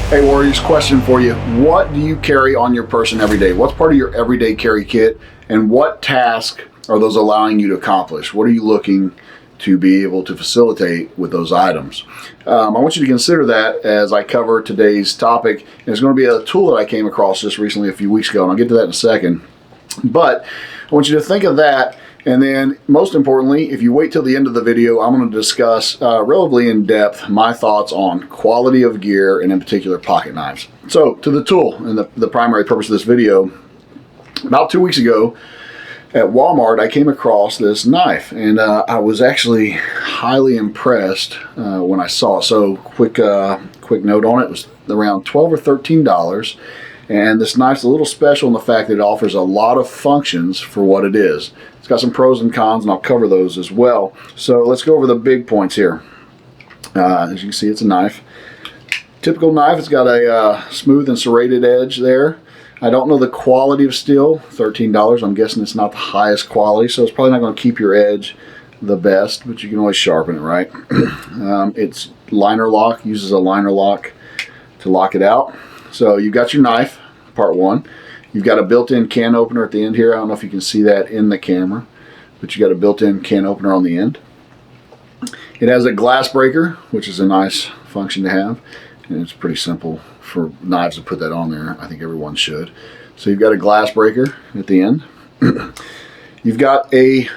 Hey Warriors, question for you. What do you carry on your person every day? What's part of your everyday carry kit, and what tasks are those allowing you to accomplish? What are you looking to be able to facilitate with those items? I want you to consider that as I cover today's topic. And it's going to be a tool that I came across just recently a few weeks ago, and I'll get to that in a second. But I want you to think of that. And then, most importantly, if you wait till the end of the video, I'm going to discuss relatively in depth my thoughts on quality of gear, and in particular pocket knives. So, to the tool and the primary purpose of this video. About 2 weeks ago at Walmart, I came across this knife, and I was actually highly impressed when I saw it. So, quick note on it, it was around $12 or $13. And this knife's a little special in the fact that it offers a lot of functions for what it is. It's got some pros and cons, and I'll cover those as well. So let's go over the big points here. As you can see, it's a knife. Typical knife, it's got a smooth and serrated edge there. I don't know the quality of steel, $13. I'm guessing it's not the highest quality, so it's probably not going to keep your edge the best, but you can always sharpen it, right? It's liner lock, uses a liner lock to lock it out. So you've got your knife, part one. You've got a built-in can opener at the end here. I don't know if you can see that in the camera, but you got a built-in can opener on the end. It has a glass breaker, which is a nice function to have. And it's pretty simple for knives to put that on there. I think everyone should. So you've got a glass breaker at the end. You've got a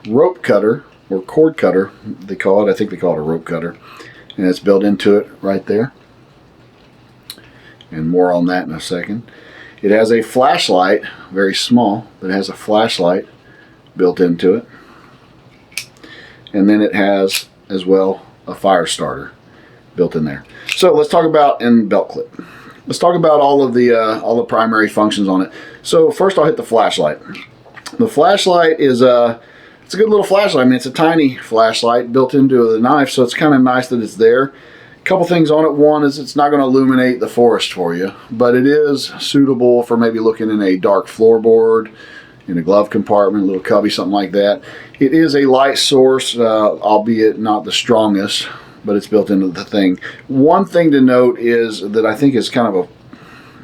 rope cutter, or cord cutter, they call it. I think they call it a rope cutter. And it's built into it right there. And more on that in a second. It has a flashlight, very small, but it has a flashlight built into it. And then it has, as well, a fire starter built in there. So let's talk about belt clip. Let's talk about all the primary functions on it. So first I'll hit the flashlight. The flashlight is it's a good little flashlight. I mean, it's a tiny flashlight built into the knife, so it's kind of nice that it's there. Couple things on it. One is it's not going to illuminate the forest for you, but it is suitable for maybe looking in a dark floorboard, in a glove compartment, a little cubby, something like that. It is a light source, albeit not the strongest, but it's built into the thing. One thing to note is that I think is kind of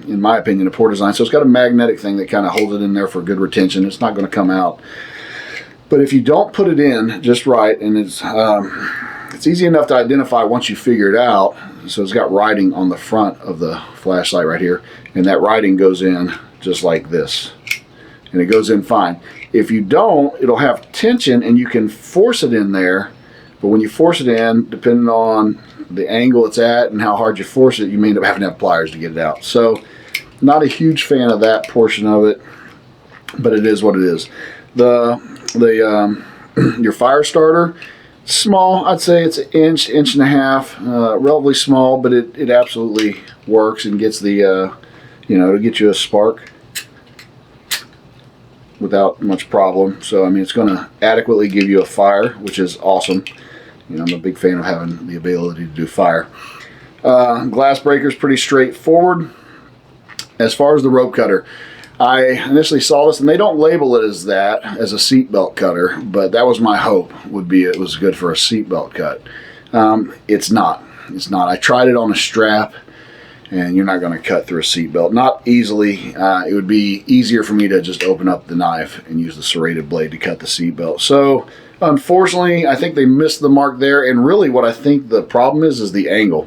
in my opinion, a poor design. So it's got a magnetic thing that kind of holds it in there for good retention. It's not going to come out. But if you don't put it in just right, and it's easy enough to identify once you figure it out. So it's got writing on the front of the flashlight right here, and that writing goes in just like this, and it goes in fine. If you don't, it'll have tension, and you can force it in there, but when you force it in, depending on the angle it's at and how hard you force it, you may end up having to have pliers to get it out. So not a huge fan of that portion of it, but it is what it is. Your fire starter, small, I'd say it's an inch and a half, relatively small, but it absolutely works and gets the, it'll get you a spark without much problem. So, I mean, it's going to adequately give you a fire, which is awesome. I'm a big fan of having the ability to do fire. Glass breaker is pretty straightforward. As far as the rope cutter, I initially saw this, and they don't label it as that, as a seatbelt cutter, but that was my hope, would be it was good for a seatbelt cut. It's not. It's not. I tried it on a strap, and you're not going to cut through a seatbelt. Not easily. It would be easier for me to just open up the knife and use the serrated blade to cut the seatbelt. So, unfortunately, I think they missed the mark there, and really what I think the problem is the angle.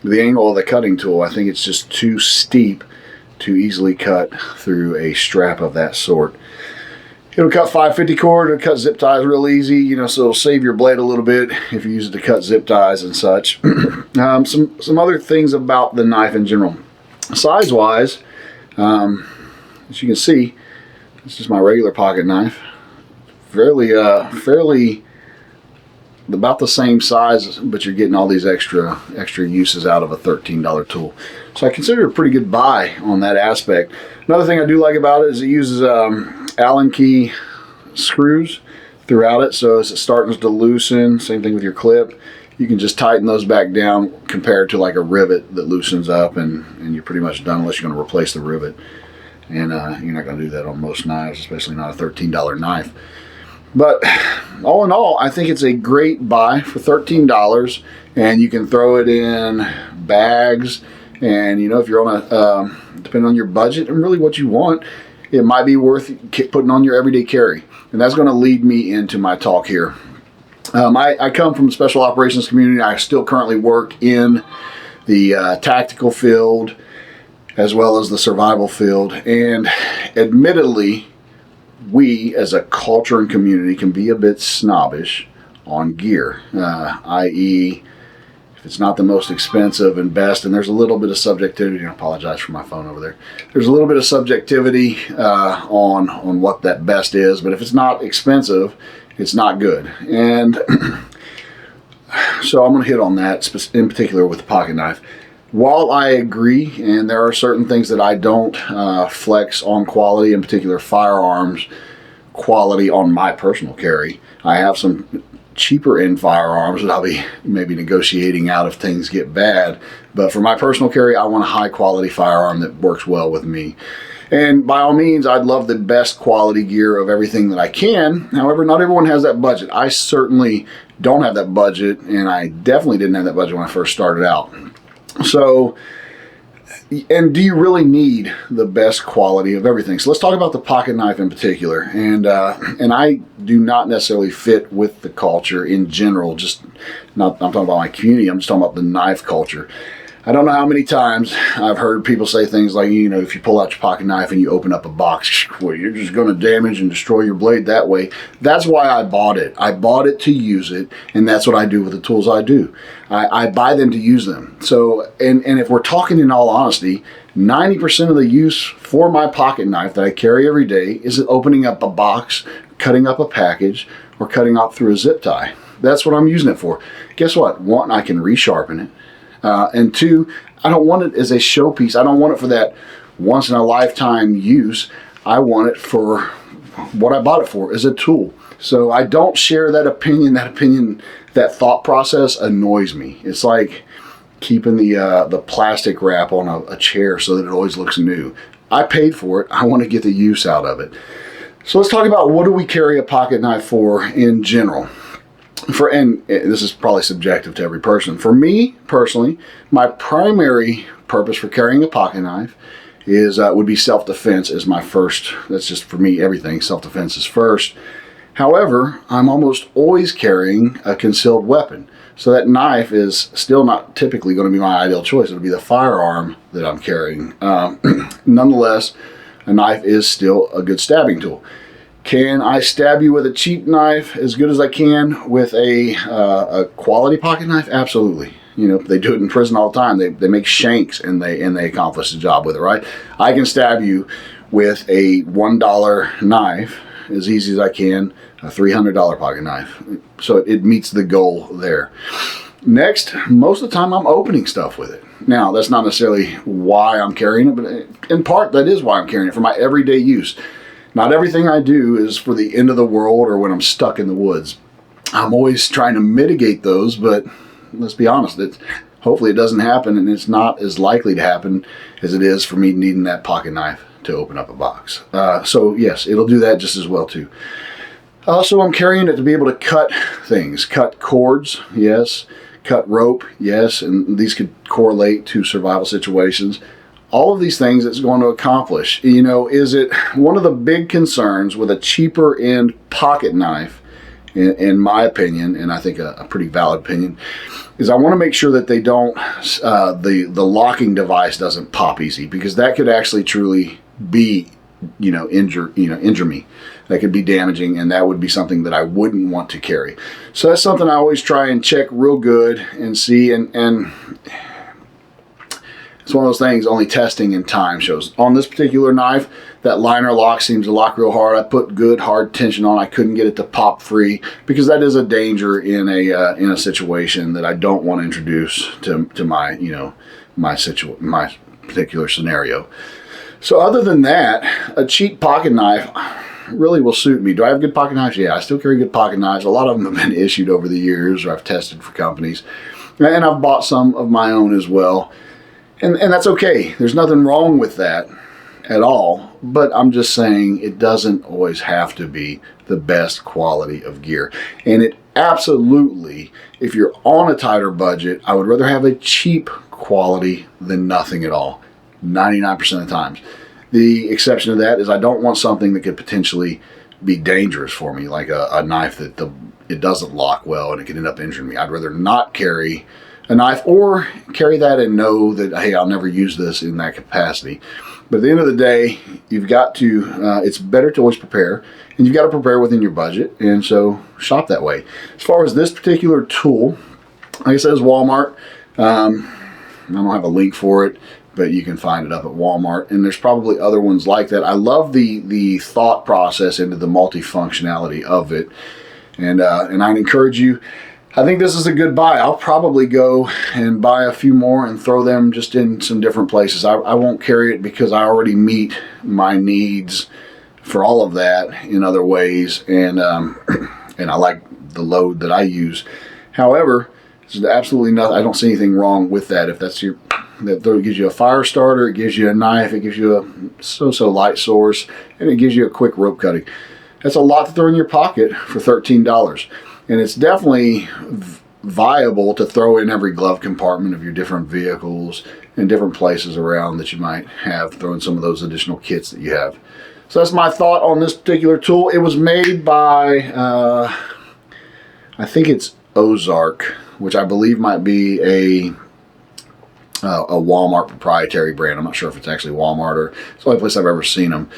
The angle of the cutting tool. I think it's just too steep to easily cut through a strap of that sort. It'll cut 550 cord, it'll cut zip ties real easy, so it'll save your blade a little bit if you use it to cut zip ties and such. Some other things about the knife in general. Size-wise, as you can see, this is my regular pocket knife. Fairly about the same size, but you're getting all these extra uses out of a $13 tool. So I consider it a pretty good buy on that aspect. Another thing I do like about it is it uses Allen key screws throughout it. So as it starts to loosen, same thing with your clip, you can just tighten those back down compared to like a rivet that loosens up, and you're pretty much done unless you're going to replace the rivet. And you're not going to do that on most knives, especially not a $13 knife. But all in all, I think it's a great buy for $13, and you can throw it in bags And you know, if you're on a depending on your budget and really what you want, it might be worth putting on your everyday carry. And that's going to lead me into my talk here. I come from the special operations community. I still currently work in the tactical field as well as the survival field. And admittedly, we as a culture and community can be a bit snobbish on gear, i.e., if it's not the most expensive and best, and there's a little bit of subjectivity. I apologize for my phone over there. There's a little bit of subjectivity on what that best is, but if it's not expensive, it's not good. And so I'm going to hit on that in particular with the pocket knife. While I agree, and there are certain things that I don't flex on quality, in particular firearms quality on my personal carry, I have some cheaper end firearms that I'll be maybe negotiating out if things get bad. But for my personal carry, I want a high quality firearm that works well with me. And by all means, I'd love the best quality gear of everything that I can. However, not everyone has that budget. I certainly don't have that budget, and I definitely didn't have that budget when I first started out. So, and do you really need the best quality of everything? So let's talk about the pocket knife in particular. And I do not necessarily fit with the culture in general. I'm talking about my community. I'm just talking about the knife culture. I don't know how many times I've heard people say things like, you know, if you pull out your pocket knife and you open up a box, well, you're just going to damage and destroy your blade that way. That's why I bought it. I bought it to use it, and that's what I do with the tools I do. I buy them to use them. So, and if we're talking in all honesty, 90% of the use for my pocket knife that I carry every day is opening up a box, cutting up a package, or cutting up through a zip tie. That's what I'm using it for. Guess what? One, I can resharpen it. And two, I don't want it as a showpiece. I don't want it for that once in a lifetime use. I want it for what I bought it for, as a tool. So I don't share that opinion. That thought process annoys me. It's like keeping the plastic wrap on a chair so that it always looks new. I paid for it. I want to get the use out of it. So let's talk about what do we carry a pocket knife for in general. And this is probably subjective to every person. For me personally, my primary purpose for carrying a pocket knife would be self-defense as my first. That's just for me, everything. Self-defense is first. However, I'm almost always carrying a concealed weapon. So that knife is still not typically going to be my ideal choice. It'll be the firearm that I'm carrying. Nonetheless, a knife is still a good stabbing tool. Can I stab you with a cheap knife as good as I can with a quality pocket knife? Absolutely. You know, they do it in prison all the time. They make shanks and they accomplish the job with it, right? I can stab you with a $1 knife as easy as I can, a $300 pocket knife. So it meets the goal there. Next, most of the time I'm opening stuff with it. Now, that's not necessarily why I'm carrying it, but in part that is why I'm carrying it, for my everyday use. Not everything I do is for the end of the world or when I'm stuck in the woods. I'm always trying to mitigate those, but let's be honest, hopefully it doesn't happen, and it's not as likely to happen as it is for me needing that pocket knife to open up a box. So yes, it'll do that just as well too. Also, I'm carrying it to be able to cut things, cut cords, yes, cut rope, yes, and these could correlate to survival situations. All of these things it's going to accomplish. You know, is it one of the big concerns with a cheaper end pocket knife, in my opinion, and I think a pretty valid opinion, is I want to make sure that they don't, the locking device doesn't pop easy, because that could actually truly be, injure me. That could be damaging, and that would be something that I wouldn't want to carry. So that's something I always try and check real good and see, and it's one of those things only testing and time shows. On this particular knife, that liner lock seems to lock real hard. I put good hard tension on. I couldn't get it to pop free, because that is a danger in a situation that I don't want to introduce to my my particular scenario. So other than that, a cheap pocket knife really will suit me. Do I have good pocket knives? Yeah, I still carry good pocket knives. A lot of them have been issued over the years, or I've tested for companies, and I've bought some of my own as well. And that's okay. There's nothing wrong with that at all. But I'm just saying it doesn't always have to be the best quality of gear. And it absolutely, if you're on a tighter budget, I would rather have a cheap quality than nothing at all, 99% of the times. The exception to that is I don't want something that could potentially be dangerous for me, like a knife that it doesn't lock well and it could end up injuring me. I'd rather not carry a knife, or carry that and know that, hey, I'll never use this in that capacity. But at the end of the day, you've got to, it's better to always prepare, and you've got to prepare within your budget, and so shop that way. As far as this particular tool, like I said, it's Walmart. I don't have a link for it, but you can find it up at Walmart, and there's probably other ones like that. I love the thought process into the multifunctionality of it, and I'd encourage you. I think this is a good buy. I'll probably go and buy a few more and throw them just in some different places. I won't carry it because I already meet my needs for all of that in other ways, and I like the load that I use. However, there's absolutely nothing. I don't see anything wrong with that. If that's that gives you a fire starter, it gives you a knife, it gives you a so light source, and it gives you a quick rope cutting. That's a lot to throw in your pocket for $13. And it's definitely viable to throw in every glove compartment of your different vehicles and different places around that you might have, throw in some of those additional kits that you have. So that's my thought on this particular tool. It was made by, I think it's Ozark, which I believe might be a Walmart proprietary brand. I'm not sure if it's actually Walmart, or it's the only place I've ever seen them.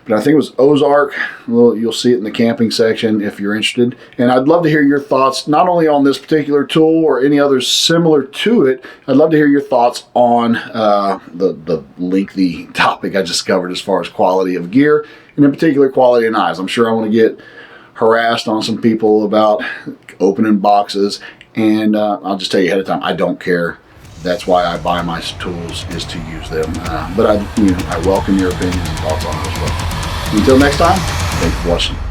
But I think it was Ozark. Well, you'll see it in the camping section if you're interested. And I'd love to hear your thoughts, not only on this particular tool or any others similar to it. I'd love to hear your thoughts on the lengthy topic I just covered as far as quality of gear, and in particular quality of knives. I'm sure I want to get harassed on some people about opening boxes, and I'll just tell you ahead of time, I don't care. That's why I buy my tools, is to use them. But I welcome your opinions and thoughts on it as well. Until next time, thanks for watching.